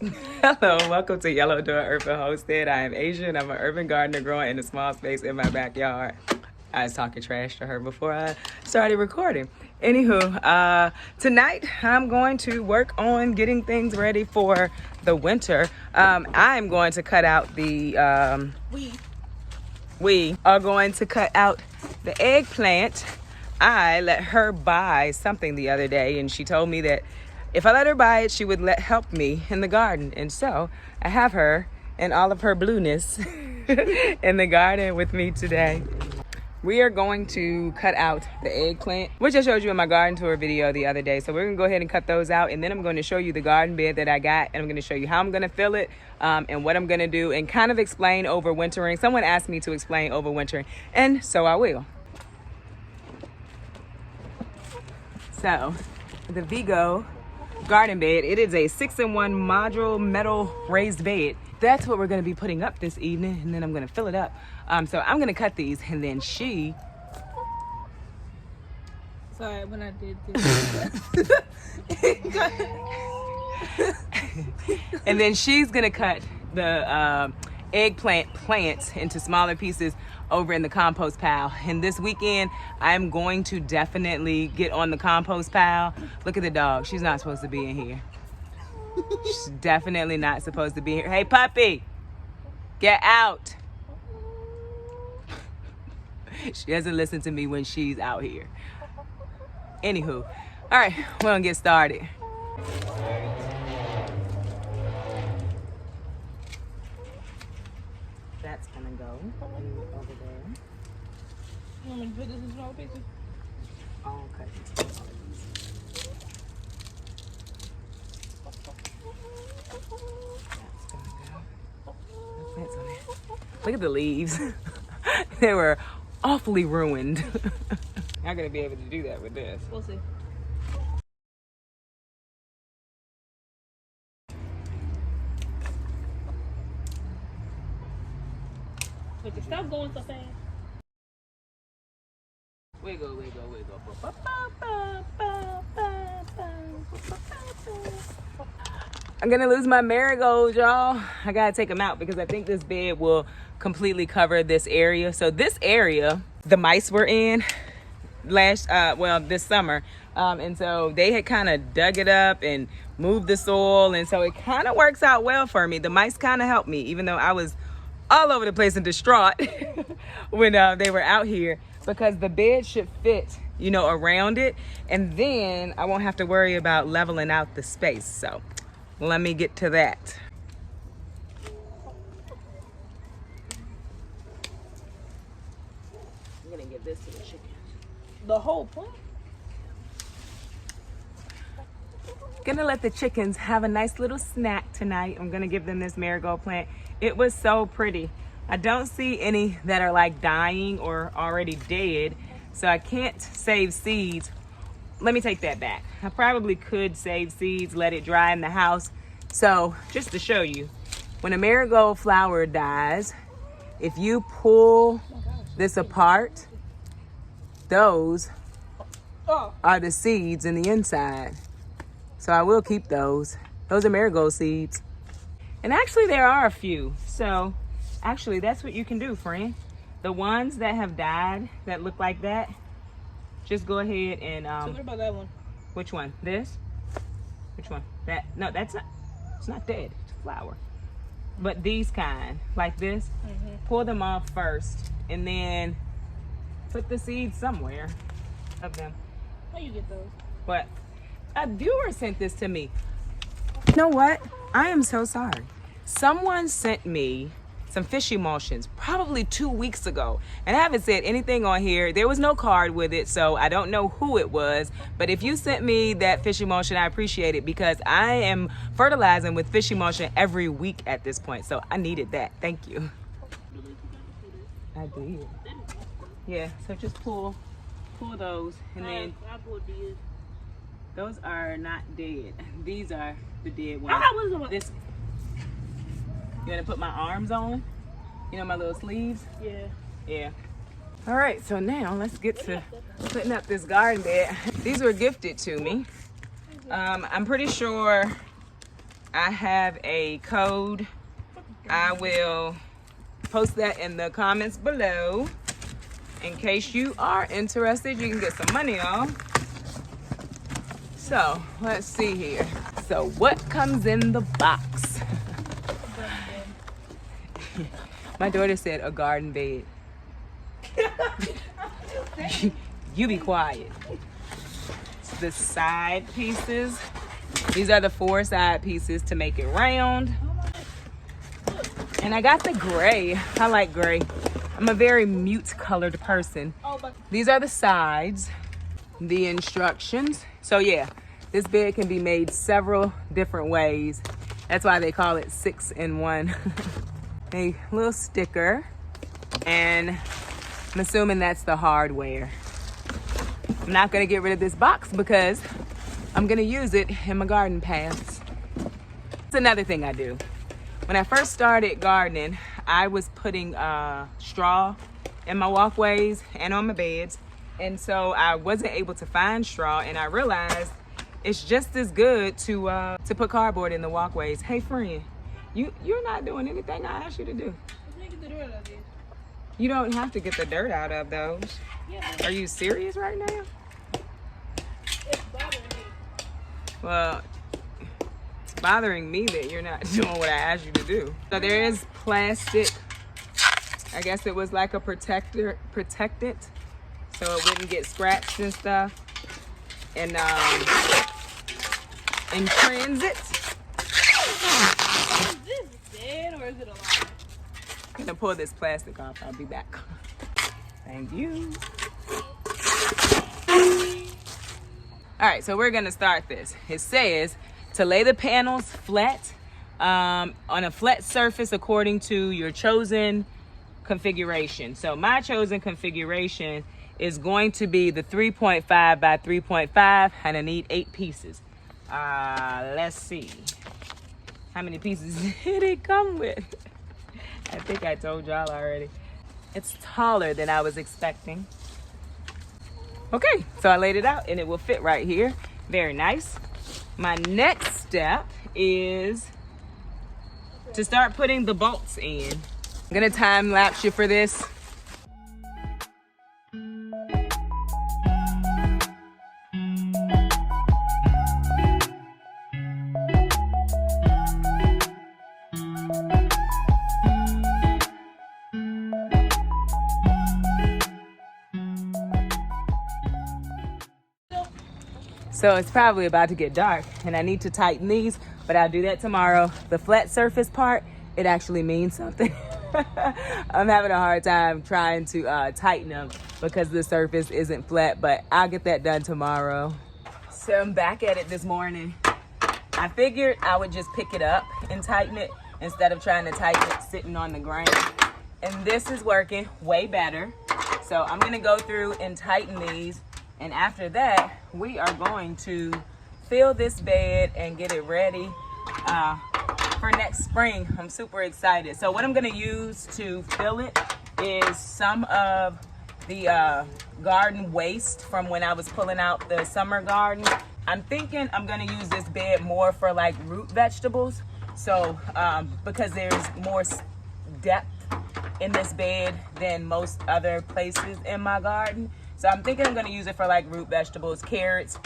Hello, welcome to Yellow Door Urban Homestead. I am Asian. I'm an urban gardener growing in a small space in my backyard. I was talking trash to her before I started recording. Anywho, tonight I'm going to work on getting things ready for the winter. I'm going to cut out the, we are going to cut out the eggplant. I let her buy something the other day, and she told me that if I let her buy it, she would help me in the garden. And so I have her and all of her blueness in the garden with me today. We are going to cut out the eggplant, which I showed you in my garden tour video the other day. So we're gonna go ahead and cut those out, and then I'm gonna show you the garden bed that I got, and I'm gonna show you how I'm gonna fill it and what I'm gonna do, and kind of explain overwintering. Someone asked me to explain overwintering, and so I will. So the Vego garden bed, it is a 6-in-1 module metal raised bed. That's what we're going to be putting up this evening, and then I'm going to fill it up. So I'm going to cut these, and then she... Sorry, when I did this. And then she's going to cut the eggplant plants into smaller pieces over in the compost pile. And this weekend, I'm going to definitely get on the compost pile. Look at the dog. She's not supposed to be in here. She's definitely not supposed to be here. Hey, puppy, get out. She doesn't listen to me when she's out here. Anywho, all right, we're gonna get started. That's gonna go over there. You want me to put this in small pieces? All cut. Look at the leaves. They were awfully ruined. Not gonna be able to do that with this. We'll see. But you stop going so fast. Wiggle, wiggle, wiggle. I'm gonna lose my marigolds, y'all. I gotta take them out because I think this bed will completely cover this area. So this area, the mice were in this summer. And so they had kind of dug it up and moved the soil. And so it kind of works out well for me. The mice kind of helped me, even though I was all over the place and distraught when they were out here, because the bed should fit, you know, around it. And then I won't have to worry about leveling out the space. So let me get to that. I'm gonna give this to the chicken. The whole plant? Gonna let the chickens have a nice little snack tonight. I'm gonna give them this marigold plant. It was so pretty. I don't see any that are like dying or already dead, so I can't save seeds. Let me take that back. I probably could save seeds, let it dry in the house. So just to show you, when a marigold flower dies, if you pull this apart, those are the seeds in the inside. So I will keep those. Those are marigold seeds. And actually there are a few. So actually that's what you can do, friend. The ones that have died that look like that, just go ahead and So what about that one? Which one? This? Which one? That? No, that's not, it's not dead, it's a flower. But these kind, like this, pull them off first and then put the seeds somewhere of them. How you get those? What? A viewer sent this to me. You know what? I am so sorry. Someone sent me some fish emulsions probably 2 weeks ago, and I haven't said anything on here. There was no card with it, so I don't know who it was. But if you sent me that fish emulsion, I appreciate it, because I am fertilizing with fish emulsion every week at this point, so I needed that. Thank you. I did. Yeah, so just pull those, and then I pulled these. those are not dead. These are the dead ones. This, you gonna put my arms on? You know, my little sleeves? Yeah. Yeah. All right, so now let's get to putting up this garden bed. These were gifted to me. I'm pretty sure I have a code. I will post that in the comments below. In case you are interested, you can get some money off. So, let's see here. So, what comes in the box? My daughter said a garden bed. You be quiet. The side pieces. These are the 4 side pieces to make it round. And I got the gray. I like gray. I'm a very mute colored person. These are the sides, the instructions. So yeah, this bed can be made several different ways. That's why they call it 6-in-1. A little sticker, and I'm assuming that's the hardware. I'm not gonna get rid of this box because I'm gonna use it in my garden paths. It's another thing I do. When I first started gardening, I was putting straw in my walkways and on my beds. And so I wasn't able to find straw, and I realized it's just as good to put cardboard in the walkways. Hey friend, you're not doing anything I asked you to do. You don't have to get the dirt out of those. Yeah. Are you serious right now? It's bothering me. Well, it's bothering me that you're not doing what I asked you to do. So there is plastic. I guess it was like a protectant, so it wouldn't get scratched and stuff. And in transit. Is this dead or is it alive? I'm gonna pull this plastic off. I'll be back. Thank you. All right, so we're gonna start this. It says to lay the panels flat on a flat surface according to your chosen configuration. So my chosen configuration is going to be the 3.5 by 3.5, and I need 8 pieces. Let's see. How many pieces did it come with? I think I told y'all already. It's taller than I was expecting. Okay, so I laid it out and it will fit right here. Very nice. My next step is to start putting the bolts in. I'm gonna time lapse you for this. So it's probably about to get dark and I need to tighten these, but I'll do that tomorrow. The flat surface part, it actually means something. I'm having a hard time trying to tighten them because the surface isn't flat, but I'll get that done tomorrow. So I'm back at it this morning. I figured I would just pick it up and tighten it instead of trying to tighten it sitting on the ground. And this is working way better. So I'm gonna go through and tighten these. And after that, we are going to fill this bed and get it ready for next spring. I'm super excited. So what I'm gonna use to fill it is some of the garden waste from when I was pulling out the summer garden. I'm thinking I'm gonna use this bed more for like root vegetables. So because there's more depth in this bed than most other places in my garden. So I'm thinking I'm gonna use it for like root vegetables, carrots,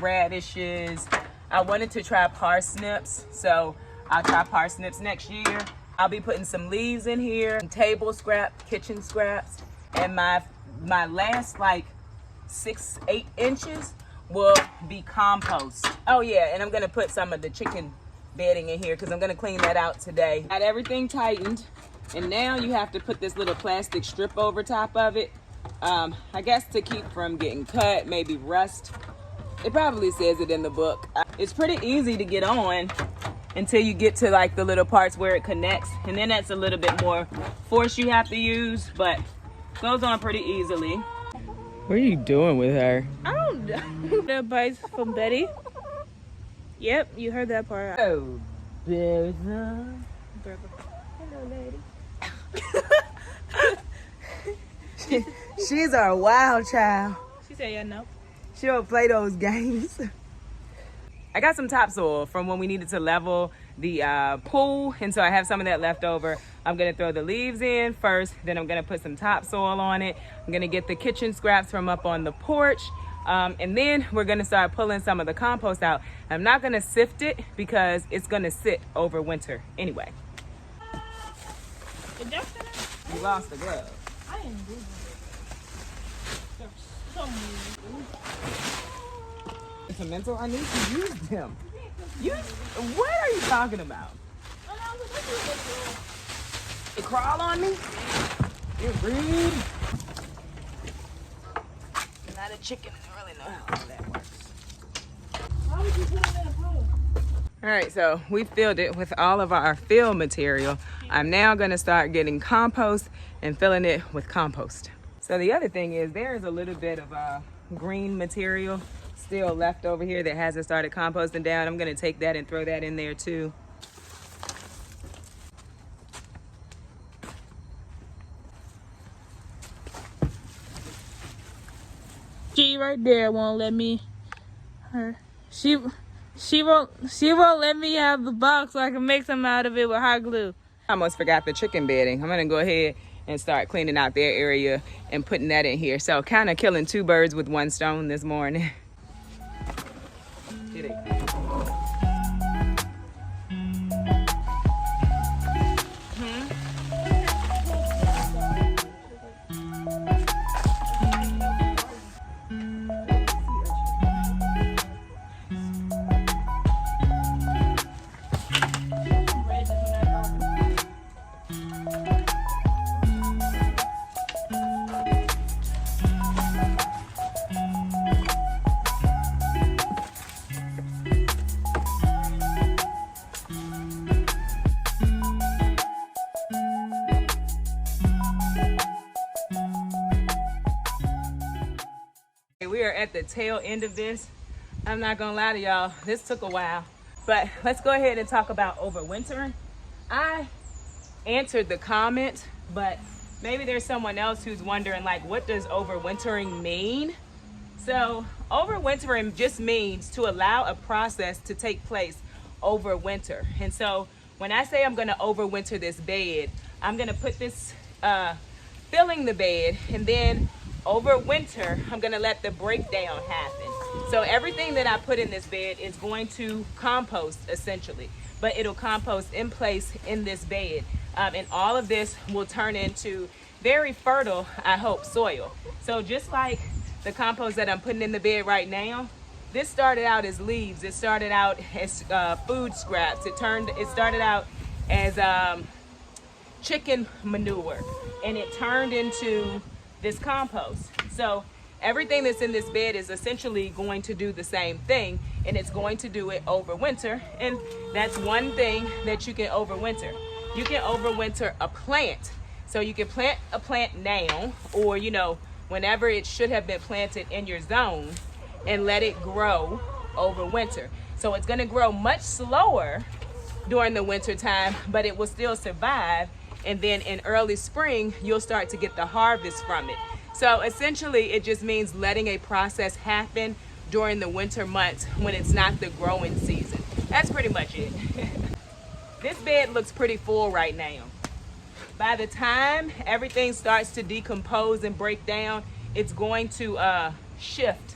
radishes. I wanted to try parsnips, so I'll try parsnips next year. I'll be putting some leaves in here, table scrap, kitchen scraps, and my last like 6-8 inches will be compost. Oh yeah, and I'm gonna put some of the chicken bedding in here because I'm gonna clean that out today. Got everything tightened, and now you have to put this little plastic strip over top of it. I guess to keep from getting cut, maybe rust. It probably says it in the book. It's pretty easy to get on until you get to like the little parts where it connects, and then that's a little bit more force you have to use, but goes on pretty easily. What are you doing with her? I don't know. The advice from Betty. Yep, you heard that part. Oh, Bertha. Hello, lady. She's our wild child. She said, yeah, no. She don't play those games. I got some topsoil from when we needed to level the pool, and so I have some of that left over. I'm gonna throw the leaves in first, then I'm gonna put some topsoil on it. I'm gonna get the kitchen scraps from up on the porch, and then we're gonna start pulling some of the compost out. I'm not gonna sift it because it's gonna sit over winter anyway. You lost the glove. I didn't do it. There's so many. It's a mental. I need to use them. What are you talking about? It crawl on me? It breed? Not a chicken. I don't really know how all that works. Why would you put them in a pool? All right, so we filled it with all of our fill material. I'm now gonna start getting compost and filling it with compost. So the other thing is there is a little bit of green material still left over here that hasn't started composting down. I'm gonna take that and throw that in there too. She right there won't let me. She won't let me have the box so I can make something out of it with hot glue. I almost forgot the chicken bedding. I'm gonna go ahead and start cleaning out their area and putting that in here. So kind of killing two birds with one stone this morning. Get it. We are at the tail end of this. I'm not gonna lie to y'all, this took a while, but let's go ahead and talk about overwintering. I answered the comment, but maybe there's someone else who's wondering, like, what does overwintering mean? So overwintering just means to allow a process to take place over winter. And so when I say I'm gonna overwinter this bed, I'm gonna put this filling the bed, and then over winter, I'm gonna let the breakdown happen. So everything that I put in this bed is going to compost essentially, but it'll compost in place in this bed. And all of this will turn into very fertile, I hope, soil. So just like the compost that I'm putting in the bed right now, this started out as leaves. It started out as food scraps. It started out as chicken manure, and it turned into this compost. So everything that's in this bed is essentially going to do the same thing, and it's going to do it over winter. And that's one thing that you can overwinter. You can overwinter a plant. So you can plant a plant now, or whenever it should have been planted in your zone, and let it grow over winter. So it's going to grow much slower during the winter time, but it will still survive. And then in early spring, you'll start to get the harvest from it. So essentially, it just means letting a process happen during the winter months when it's not the growing season. That's pretty much it. This bed looks pretty full right now. By the time everything starts to decompose and break down, it's going to shift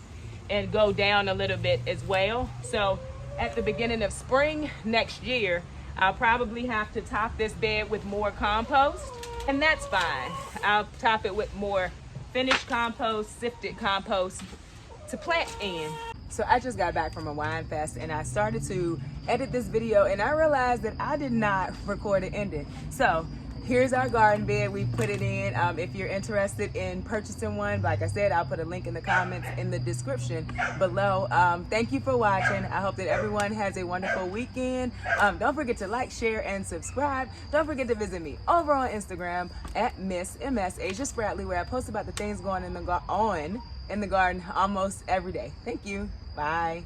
and go down a little bit as well. So at the beginning of spring next year, I'll probably have to top this bed with more compost, and that's fine. I'll top it with more finished compost, sifted compost to plant in. So I just got back from a wine fest, and I started to edit this video, and I realized that I did not record the ending. So here's our garden bed. We put it in. If you're interested in purchasing one, like I said, I'll put a link in the comments in the description below. Thank you for watching. I hope that everyone has a wonderful weekend. Don't forget to like, share, and subscribe. Don't forget to visit me over on Instagram at Miss MS Asia Spradley, where I post about the things going in the garden almost every day. Thank you. Bye.